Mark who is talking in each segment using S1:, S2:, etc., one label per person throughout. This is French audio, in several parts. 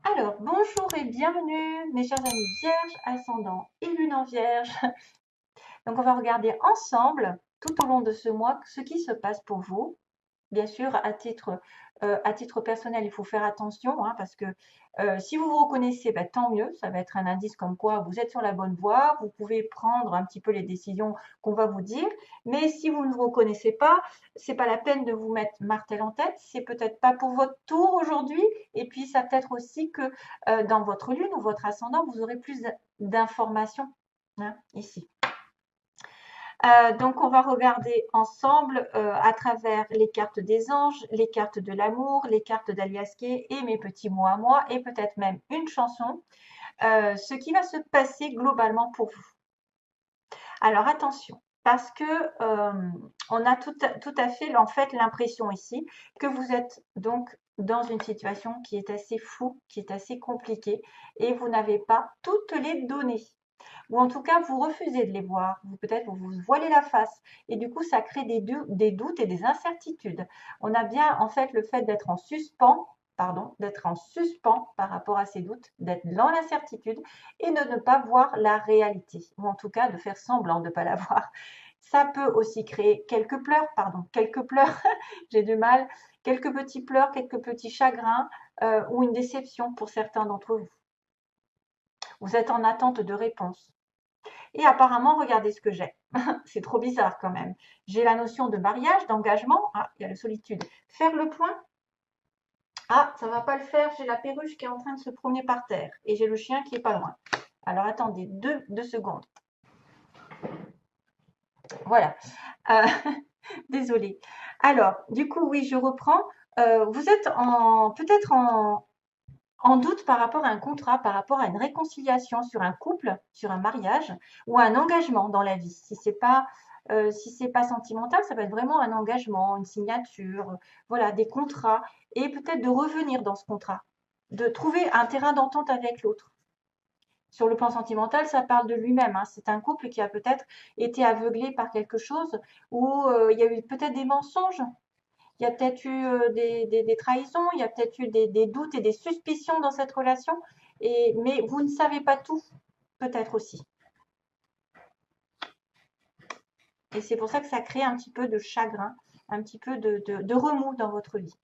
S1: Alors, bonjour et bienvenue, mes chers amis vierges, ascendant et lune en vierge. Donc, on va regarder ensemble, tout au long de ce mois, ce qui se passe pour vous. Bien sûr, à titre personnel, il faut faire attention, hein, parce que si vous vous reconnaissez, bah, tant mieux, ça va être un indice comme quoi vous êtes sur la bonne voie, vous pouvez prendre un petit peu les décisions qu'on va vous dire. Mais si vous ne vous reconnaissez pas, c'est pas la peine de vous mettre martel en tête, c'est peut-être pas pour votre tour aujourd'hui, et puis ça peut être aussi que dans votre lune ou votre ascendant, vous aurez plus d'informations, hein, ici. Donc, on va regarder ensemble à travers les cartes des anges, les cartes de l'amour, les cartes d'Aliasqué et mes petits mots à moi, et peut-être même une chanson, ce qui va se passer globalement pour vous. Alors, attention, parce que on a tout à fait en fait l'impression ici que vous êtes donc dans une situation qui est assez floue, qui est assez compliquée, et vous n'avez pas toutes les données ou en tout cas vous refusez de les voir, peut-être vous vous voilez la face et du coup ça crée des doutes et des incertitudes. On a bien en fait le fait d'être en suspens, pardon, d'être en suspens par rapport à ces doutes, d'être dans l'incertitude et de ne pas voir la réalité, ou en tout cas de faire semblant de ne pas la voir. Ça peut aussi créer quelques pleurs, j'ai du mal, quelques petits pleurs, quelques petits chagrins ou une déception pour certains d'entre vous. Vous êtes en attente de réponses. Et apparemment, regardez ce que j'ai. C'est trop bizarre quand même. J'ai la notion de mariage, d'engagement. Ah, il y a la solitude. Faire le point. Ah, ça va pas le faire. J'ai la perruche qui est en train de se promener par terre. Et j'ai le chien qui est pas loin. Alors attendez, deux secondes. Voilà. Euh, désolée. Alors, du coup, oui, je reprends. Vous êtes peut-être en doute par rapport à un contrat, par rapport à une réconciliation sur un couple, sur un mariage ou un engagement dans la vie. Si c'est pas sentimental, ça va être vraiment un engagement, une signature, voilà, des contrats et peut-être de revenir dans ce contrat, de trouver un terrain d'entente avec l'autre. Sur le plan sentimental, ça parle de lui-même, hein. C'est un couple qui a peut-être été aveuglé par quelque chose ou il y a eu peut-être des mensonges, il y a peut-être eu des trahisons, il y a peut-être eu des doutes et des suspicions dans cette relation, mais vous ne savez pas tout, peut-être aussi. Et c'est pour ça que ça crée un petit peu de chagrin, un petit peu de remous dans votre vie.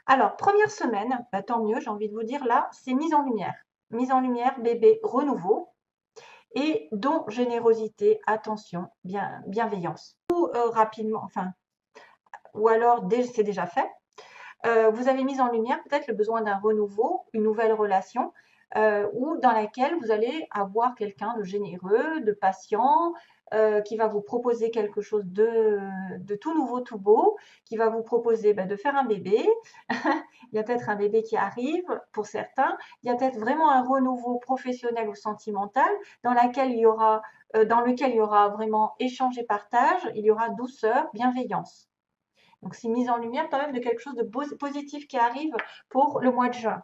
S1: Alors, première semaine, bah, tant mieux, j'ai envie de vous dire là, c'est mise en lumière. Mise en lumière, bébé, renouveau, et don, générosité, attention, bienveillance. Ou rapidement, enfin, ou alors c'est déjà fait. Vous avez mis en lumière peut-être le besoin d'un renouveau, une nouvelle relation, ou dans laquelle vous allez avoir quelqu'un de généreux, de patient, qui va vous proposer quelque chose de tout nouveau, tout beau, qui va vous proposer de faire un bébé. Il y a peut-être un bébé qui arrive pour certains. Il y a peut-être vraiment un renouveau professionnel ou sentimental dans lequel il y aura vraiment échange et partage, il y aura douceur, bienveillance. Donc, c'est mise en lumière quand même de quelque chose de positif qui arrive pour le mois de juin.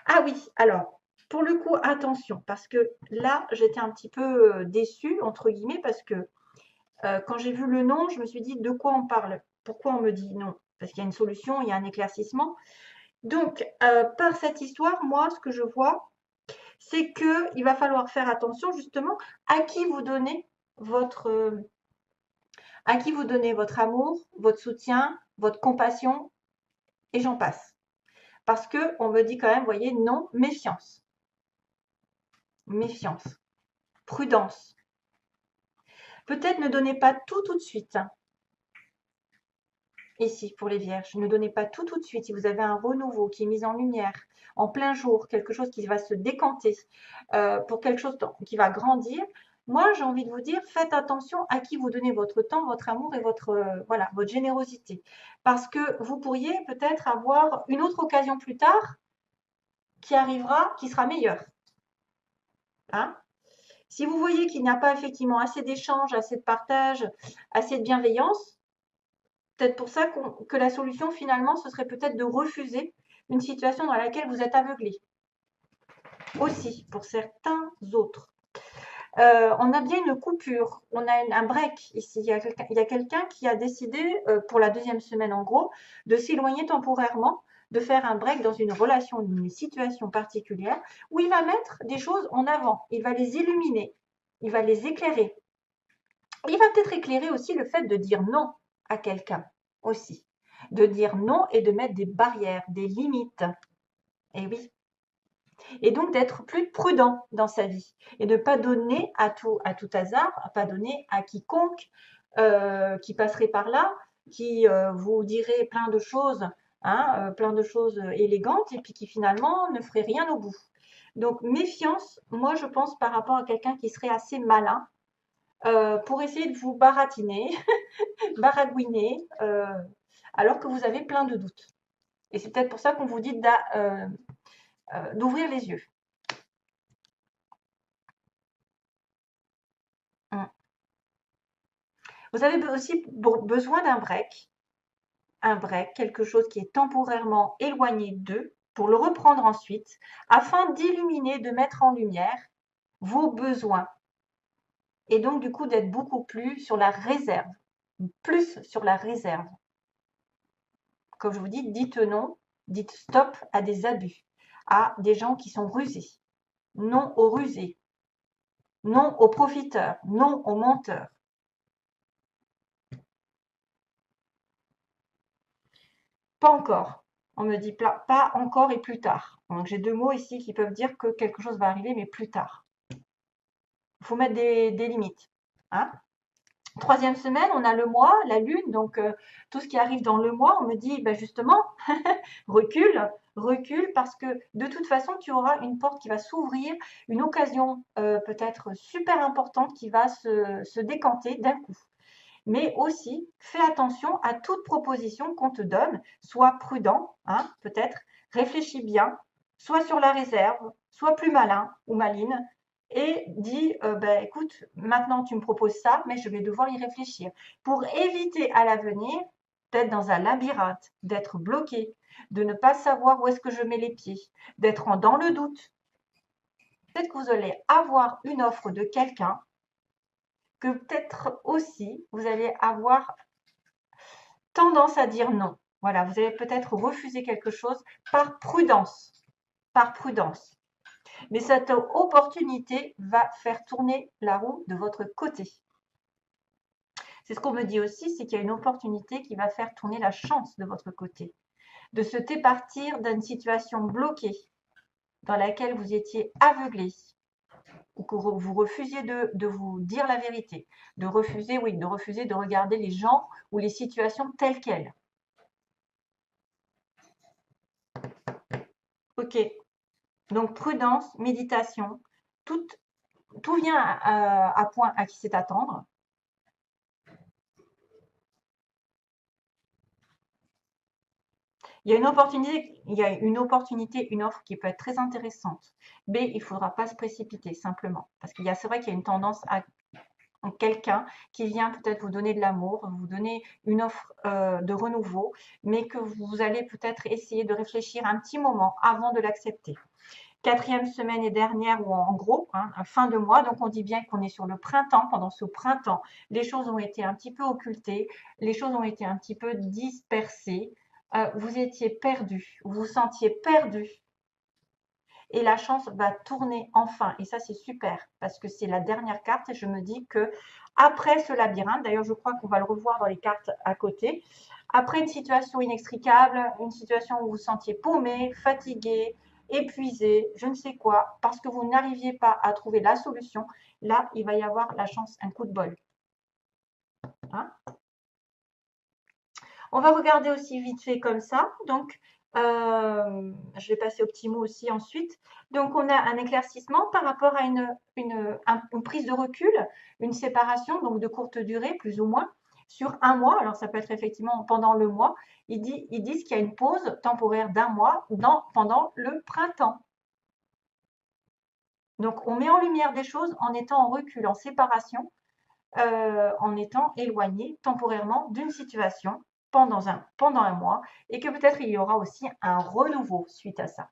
S1: Ah oui, alors, pour le coup, attention, parce que là, j'étais un petit peu déçue, entre guillemets, parce que quand j'ai vu le nom, je me suis dit de quoi on parle? Pourquoi on me dit non? Parce qu'il y a une solution, il y a un éclaircissement. Donc, par cette histoire, moi, ce que je vois, c'est qu'il va falloir faire attention justement à qui vous donnez votre amour, votre soutien, votre compassion, et j'en passe. Parce que on me dit quand même, vous voyez, non, méfiance, méfiance, prudence. Peut-être ne donnez pas tout de suite. Ici, pour les vierges, ne donnez pas tout de suite. Si vous avez un renouveau qui est mis en lumière, en plein jour, quelque chose qui va se décanter, pour quelque chose qui va grandir, moi, j'ai envie de vous dire, faites attention à qui vous donnez votre temps, votre amour et voilà, votre générosité. Parce que vous pourriez peut-être avoir une autre occasion plus tard qui arrivera, qui sera meilleure. Hein? Si vous voyez qu'il n'y a pas effectivement assez d'échanges, assez de partage, assez de bienveillance, peut-être pour ça que la solution finalement, ce serait peut-être de refuser une situation dans laquelle vous êtes aveuglé. Aussi, pour certains autres. On a bien une coupure, on a un break ici. Il y a quelqu'un qui a décidé, pour la deuxième semaine en gros, de s'éloigner temporairement, de faire un break dans une relation, une situation particulière, où il va mettre des choses en avant, il va les illuminer, il va les éclairer. Il va peut-être éclairer aussi le fait de dire non à quelqu'un aussi. De dire non et de mettre des barrières, des limites. Et oui. Et donc d'être plus prudent dans sa vie et de ne pas donner à tout hasard, pas donner à quiconque qui passerait par là, qui vous dirait plein de choses, hein, plein de choses élégantes et puis qui finalement ne ferait rien au bout. Donc méfiance, moi je pense par rapport à quelqu'un qui serait assez malin pour essayer de vous baratiner, baragouiner, alors que vous avez plein de doutes. Et c'est peut-être pour ça qu'on vous dit d'ouvrir les yeux. Hum. Vous avez aussi besoin d'un break, quelque chose qui est temporairement éloigné d'eux, pour le reprendre ensuite, afin d'illuminer, de mettre en lumière vos besoins. Et donc, du coup, d'être beaucoup plus sur la réserve. Plus sur la réserve. Comme je vous dis, dites non, dites stop à des abus, à des gens qui sont rusés. Non aux rusés. Non aux profiteurs. Non aux menteurs. Pas encore. On me dit pas encore et plus tard. Donc j'ai deux mots ici qui peuvent dire que quelque chose va arriver, mais plus tard. Il faut mettre des limites. Hein. Troisième semaine, on a le mois, la lune, donc tout ce qui arrive dans le mois, on me dit ben justement, recule, parce que de toute façon, tu auras une porte qui va s'ouvrir, une occasion peut-être super importante qui va se décanter d'un coup. Mais aussi, fais attention à toute proposition qu'on te donne, sois prudent, hein, peut-être, réfléchis bien, sois sur la réserve, sois plus malin ou maline, et dis, ben, écoute, maintenant tu me proposes ça, mais je vais devoir y réfléchir. Pour éviter à l'avenir d'être dans un labyrinthe, d'être bloqué, de ne pas savoir où est-ce que je mets les pieds, d'être dans le doute. Peut-être que vous allez avoir une offre de quelqu'un que peut-être aussi vous allez avoir tendance à dire non. Voilà, vous allez peut-être refuser quelque chose par prudence. Par prudence. Mais cette opportunité va faire tourner la roue de votre côté. C'est ce qu'on me dit aussi, c'est qu'il y a une opportunité qui va faire tourner la chance de votre côté. De se départir d'une situation bloquée dans laquelle vous étiez aveuglé ou que vous refusiez de vous dire la vérité, de refuser de regarder les gens ou les situations telles quelles. Ok, donc prudence, méditation, tout vient à point à qui sait attendre. Il y a une opportunité, une offre qui peut être très intéressante. Mais il ne faudra pas se précipiter simplement. Parce c'est vrai qu'il y a une tendance à quelqu'un qui vient peut-être vous donner de l'amour, vous donner une offre de renouveau, mais que vous allez peut-être essayer de réfléchir un petit moment avant de l'accepter. Quatrième semaine et dernière, ou en gros, hein, fin de mois, donc on dit bien qu'on est sur le printemps. Pendant ce printemps, les choses ont été un petit peu occultées, les choses ont été un petit peu dispersées, vous étiez perdu, vous vous sentiez perdu, et la chance va tourner enfin, et ça c'est super, parce que c'est la dernière carte, et je me dis que après ce labyrinthe, d'ailleurs je crois qu'on va le revoir dans les cartes à côté, après une situation inextricable, une situation où vous vous sentiez paumé, fatigué, épuisé, je ne sais quoi, parce que vous n'arriviez pas à trouver la solution, là il va y avoir la chance, un coup de bol. Hein. On va regarder aussi vite fait comme ça, donc je vais passer au petit mot aussi ensuite. Donc, on a un éclaircissement par rapport à une prise de recul, une séparation, donc de courte durée, plus ou moins, sur un mois. Alors, ça peut être effectivement pendant le mois. Ils disent qu'il y a une pause temporaire d'un mois pendant le printemps. Donc, on met en lumière des choses en étant en recul, en séparation, en étant éloigné temporairement d'une situation pendant un mois, et que peut-être il y aura aussi un renouveau suite à ça.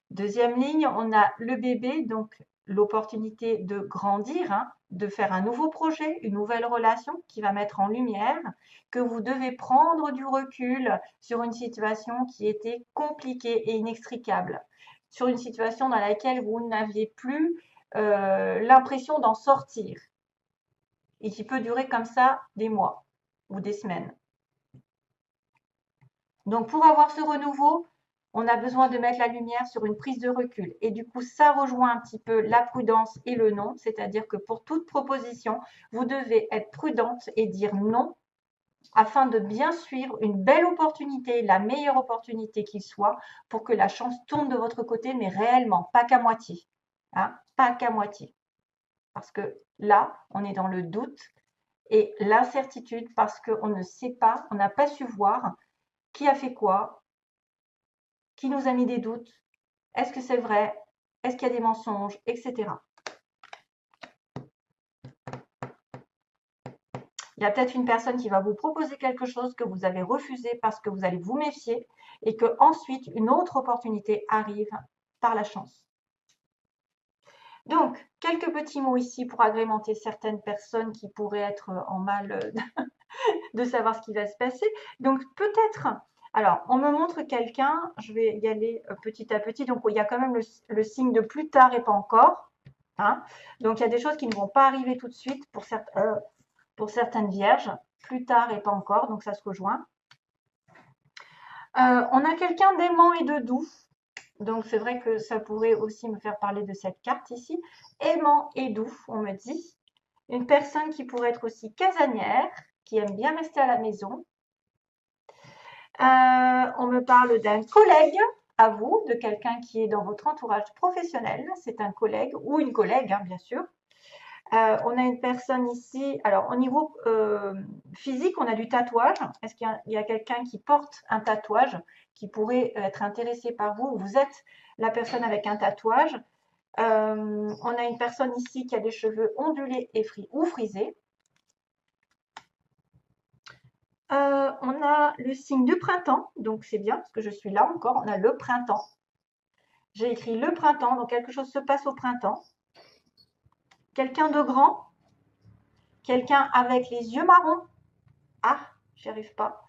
S1: Deuxième ligne, on a le bébé, donc l'opportunité de grandir, hein, de faire un nouveau projet, une nouvelle relation qui va mettre en lumière que vous devez prendre du recul sur une situation qui était compliquée et inextricable, sur une situation dans laquelle vous n'aviez plus l'impression d'en sortir et qui peut durer comme ça des mois ou des semaines. Donc pour avoir ce renouveau, on a besoin de mettre la lumière sur une prise de recul. Et du coup, ça rejoint un petit peu la prudence et le non, c'est-à-dire que pour toute proposition, vous devez être prudente et dire non afin de bien suivre une belle opportunité, la meilleure opportunité qu'il soit, pour que la chance tourne de votre côté, mais réellement, pas qu'à moitié. Hein, pas qu'à moitié. Parce que là, on est dans le doute et l'incertitude parce qu'on ne sait pas, on n'a pas su voir qui a fait quoi, qui nous a mis des doutes, est-ce que c'est vrai, est-ce qu'il y a des mensonges, etc. Il y a peut-être une personne qui va vous proposer quelque chose que vous avez refusé parce que vous allez vous méfier et que ensuite une autre opportunité arrive par la chance. Donc, quelques petits mots ici pour agrémenter certaines personnes qui pourraient être en mal de savoir ce qui va se passer. Donc, peut-être, alors, on me montre quelqu'un, je vais y aller petit à petit. Donc, il y a quand même le signe de plus tard et pas encore. Hein. Donc, il y a des choses qui ne vont pas arriver tout de suite pour certaines vierges, plus tard et pas encore, donc ça se rejoint. On a quelqu'un d'aimant et de doux, donc c'est vrai que ça pourrait aussi me faire parler de cette carte ici. Aimant et doux, on me dit. Une personne qui pourrait être aussi casanière, qui aime bien rester à la maison. On me parle d'un collègue à vous, de quelqu'un qui est dans votre entourage professionnel. C'est un collègue ou une collègue, hein, bien sûr. On a une personne ici, alors au niveau physique, on a du tatouage. Est-ce qu'il y a quelqu'un qui porte un tatouage qui pourrait être intéressé par vous? Vous êtes la personne avec un tatouage. On a une personne ici qui a des cheveux ondulés et ou frisés. On a le signe du printemps, donc c'est bien parce que je suis là encore. On a le printemps. J'ai écrit le printemps, donc quelque chose se passe au printemps. Quelqu'un de grand, quelqu'un avec les yeux marrons. Ah, j'y arrive pas.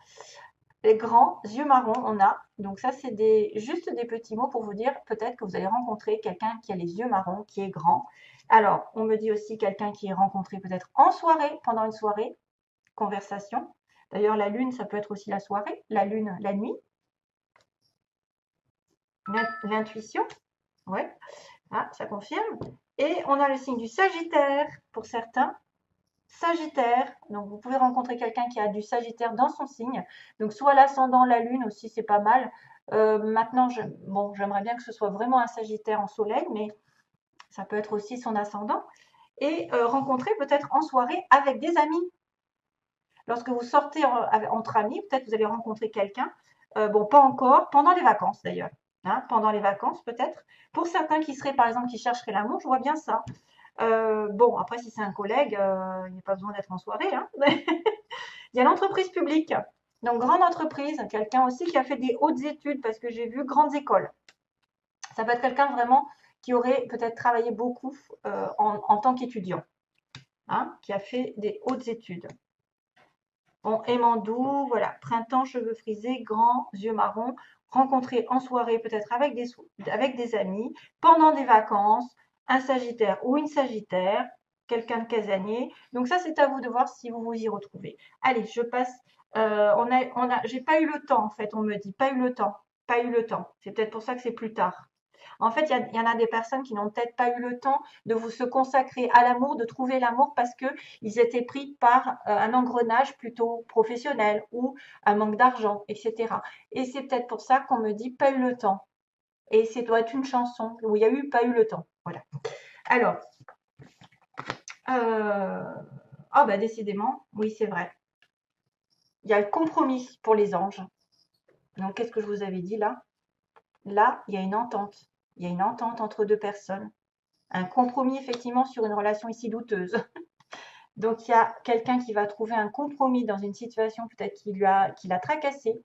S1: Les grands yeux marrons, on a. Donc ça, c'est juste des petits mots pour vous dire peut-être que vous allez rencontrer quelqu'un qui a les yeux marrons, qui est grand. Alors, on me dit aussi quelqu'un qui est rencontré peut-être en soirée, pendant une soirée, conversation. D'ailleurs, la lune, ça peut être aussi la soirée, la lune, la nuit. L'intuition, ouais, ah, ça confirme. Et on a le signe du Sagittaire pour certains. Sagittaire, donc vous pouvez rencontrer quelqu'un qui a du Sagittaire dans son signe. Donc soit l'ascendant, la lune aussi, c'est pas mal. Maintenant, j'aimerais bien que ce soit vraiment un Sagittaire en soleil, mais ça peut être aussi son ascendant. Et rencontrer peut-être en soirée avec des amis. Lorsque vous sortez entre amis, peut-être vous allez rencontrer quelqu'un. Bon, pas encore, pendant les vacances d'ailleurs. Hein, pendant les vacances peut-être. Pour certains qui seraient, par exemple, qui chercheraient l'amour, je vois bien ça. Bon, après, si c'est un collègue, il n'y a pas besoin d'être en soirée. Hein. Il y a l'entreprise publique. Donc, grande entreprise, quelqu'un aussi qui a fait des hautes études, parce que j'ai vu grandes écoles. Ça peut être quelqu'un vraiment qui aurait peut-être travaillé beaucoup en tant qu'étudiant, hein, qui a fait des hautes études. Bon, aimant doux, voilà, printemps, cheveux frisés, grands, yeux marrons, rencontré en soirée, peut-être avec des amis, pendant des vacances, un Sagittaire ou une Sagittaire, quelqu'un de casanier. Donc ça, c'est à vous de voir si vous vous y retrouvez. Allez, je passe. J'ai pas eu le temps, en fait, on me dit, pas eu le temps, pas eu le temps. C'est peut-être pour ça que c'est plus tard. En fait, il y en a des personnes qui n'ont peut-être pas eu le temps de se consacrer à l'amour, de trouver l'amour parce qu'ils étaient pris par un engrenage plutôt professionnel ou un manque d'argent, etc. Et c'est peut-être pour ça qu'on me dit pas eu le temps. Et c'est doit être une chanson où il y a eu pas eu le temps. Voilà. Alors, ah bah décidément, oui c'est vrai. Il y a le compromis pour les anges. Donc qu'est-ce que je vous avais dit là? Là, il y a une entente. Il y a une entente entre deux personnes. Un compromis effectivement sur une relation ici douteuse. Donc il y a quelqu'un qui va trouver un compromis dans une situation peut-être qui l'a tracassé.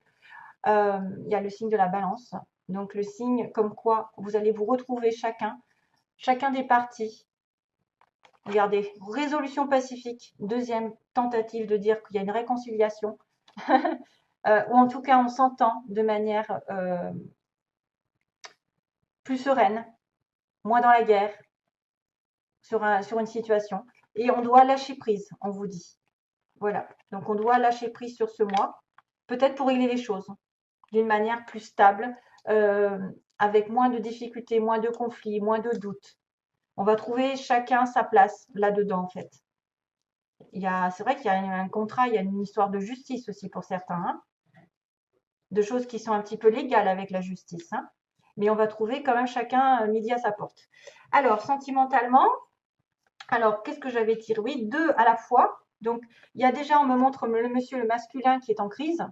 S1: Il y a le signe de la balance. Donc le signe comme quoi vous allez vous retrouver chacun chacun des partis. Regardez, résolution pacifique, deuxième tentative de dire qu'il y a une réconciliation, ou en tout cas on s'entend de manière plus sereine, moins dans la guerre, sur une situation. Et on doit lâcher prise, on vous dit. Voilà, donc on doit lâcher prise sur ce mois, peut-être pour régler les choses d'une manière plus stable, avec moins de difficultés, moins de conflits, moins de doutes. On va trouver chacun sa place là-dedans, en fait. C'est vrai qu'il y a un contrat, il y a une histoire de justice aussi pour certains, hein, de choses qui sont un petit peu légales avec la justice, hein, mais on va trouver quand même chacun midi à sa porte. Alors, sentimentalement, alors qu'est-ce que j'avais tiré? Oui, deux à la fois. Donc, il y a déjà, on me montre le monsieur, le masculin qui est en crise.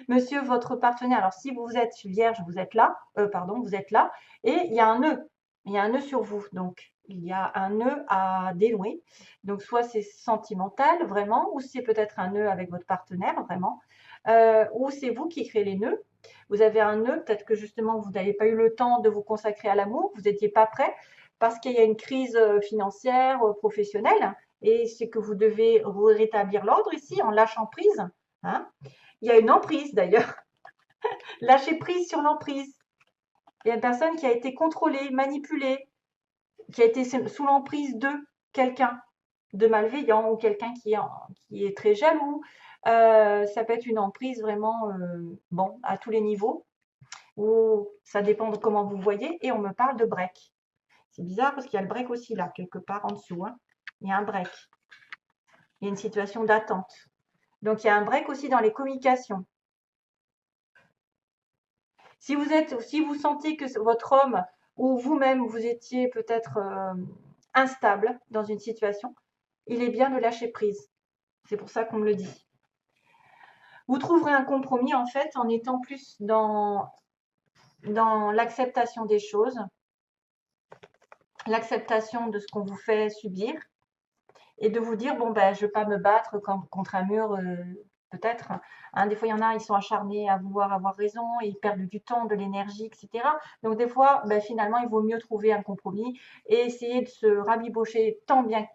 S1: Monsieur, votre partenaire, alors si vous êtes vierge, vous êtes là, vous êtes là, et il y a un nœud, il y a un nœud sur vous, donc il y a un nœud à dénouer. Donc soit c'est sentimental vraiment, ou c'est peut-être un nœud avec votre partenaire vraiment, ou c'est vous qui créez les nœuds. Vous avez un nœud, peut-être que justement vous n'avez pas eu le temps de vous consacrer à l'amour, vous n'étiez pas prêt, parce qu'il y a une crise financière, professionnelle, et c'est que vous devez rétablir l'ordre ici en lâchant prise, hein. Il y a une emprise d'ailleurs. Lâcher prise sur l'emprise. Il y a une personne qui a été contrôlée, manipulée, qui a été sous l'emprise de quelqu'un de malveillant ou quelqu'un qui est très jaloux. Ça peut être une emprise vraiment, bon, à tous les niveaux, ou ça dépend de comment vous voyez. Et on me parle de break. C'est bizarre parce qu'il y a le break aussi là, quelque part en dessous, hein. Il y a un break. Il y a une situation d'attente. Donc il y a un break aussi dans les communications. Si vous sentez que votre homme ou vous-même, vous étiez peut-être instable dans une situation, il est bien de lâcher prise. C'est pour ça qu'on me le dit. Vous trouverez un compromis en fait en étant plus dans l'acceptation des choses, l'acceptation de ce qu'on vous fait subir et de vous dire, bon, ben, je ne vais pas me battre contre un mur, peut-être. Hein, des fois, il y en a, ils sont acharnés à vouloir avoir raison, et ils perdent du temps, de l'énergie, etc. Donc, des fois, ben, finalement, il vaut mieux trouver un compromis et essayer de se rabibocher tant bien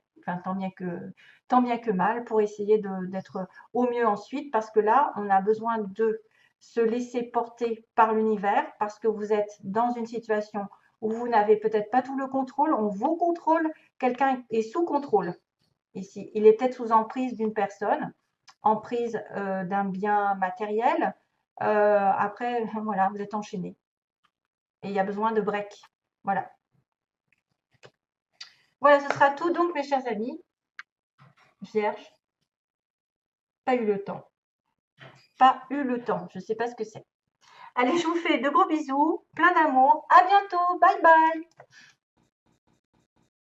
S1: que mal pour essayer d'être au mieux ensuite, parce que là, on a besoin de se laisser porter par l'univers, parce que vous êtes dans une situation où vous n'avez peut-être pas tout le contrôle, on vous contrôle, quelqu'un est sous contrôle. Ici, il est peut-être sous emprise d'une personne, emprise d'un bien matériel. Après, voilà, vous êtes enchaîné. Et il y a besoin de break. Voilà. Voilà, ce sera tout donc, mes chers amis. Vierge, pas eu le temps. Pas eu le temps. Je ne sais pas ce que c'est. Allez, je vous fais de gros bisous, plein d'amour. À bientôt. Bye bye.